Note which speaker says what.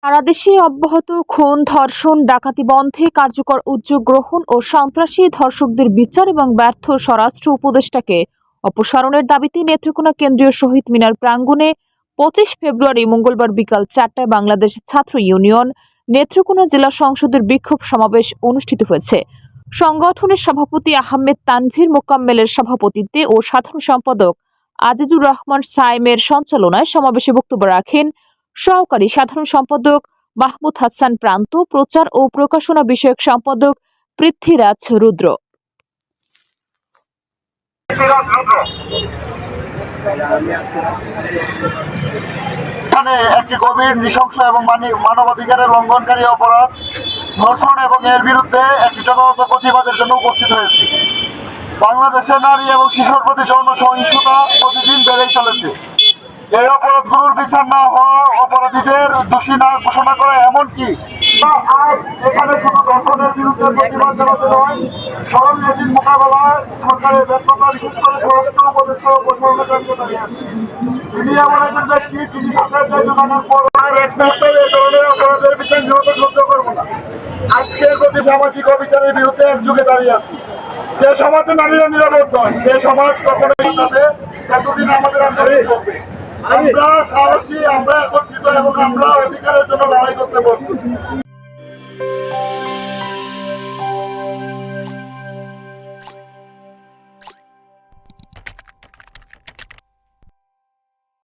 Speaker 1: সারা দেশে অব্যাহত খুন, ধর্ষণ, ডাকাতি বন্ধে কার্যকর উদ্যোগ গ্রহণ ও সন্ত্রাসী ধর্ষকদের বিচার এবং ব্যর্থ স্বরাষ্ট্র উপদেষ্টাকে অপসারণের দাবিতে নেত্রকোনা কেন্দ্রীয় শহীদ মিনার প্রাঙ্গণে 25 ফেব্রুয়ারি মঙ্গলবার বিকাল 4টায় বাংলাদেশ ছাত্র ইউনিয়ন নেত্রকোনা জেলা সংসদের বিক্ষোভ সমাবেশ অনুষ্ঠিত হয়েছে। সংগঠনের সভাপতি আহমেদ তানভীর মোকাম্মেলের সভাপতিত্বে ও সাধারণ সম্পাদক আজিজুর রহমান সাইমের সঞ্চালনায় সমাবেশে বক্তব্য রাখেন সহকারী সাধারণ সম্পাদক মাহমুদ হাসান প্রান্ত, প্রচার ও প্রকাশনা বিষয়ক সম্পাদক পৃথ্বীরাজ রুদ্র।
Speaker 2: একটি গভীর নৃশংস এবং মানবাধিকারের লঙ্ঘনকারী অপরাধ ধর্ষণ এবং এর বিরুদ্ধে একটি জনগত প্রতিবাদের জন্য উপস্থিত হয়েছি। বাংলাদেশে নারী এবং শিশুর প্রতি যৌন সহিংসতা প্রতিদিন বেড়েই চলেছে। এই অপরাধগুলোর বিচার না হওয়া, অপরাধীদের দোষী না ঘোষণা করা, এমনকি আজ এখানে শুধু ধর্ষণের বিরুদ্ধে প্রতিবাদ জানাতে নয়, স্মরণ নীতির মোকাবেলায় সরকারের ব্যর্থতা, বিশেষ করে স্বরাষ্ট্র উপদেষ্টা অপসারণের দাবিতে দাঁড়িয়ে আছে। তিনি এমন একজন ব্যক্তি, তিনি সরকারের দায়িত্ব জানার পর একমাত্র এই ধরনের অপরাধের বিচার নিহত সহ্য করবো না। আজকের প্রতি সামাজিক অবিচারের বিরুদ্ধে একযুগে দাঁড়িয়ে আছি। যে সমাজে নারীরা নিরাপদ নয়, সে সমাজ কখনোই যাবে এতদিন আমাদের আন্দোলন করবে। আমরা সাহসী, আমরা একত্রিত এবং আমরা অধিকারের জন্য লড়াই করতে প্রস্তুত।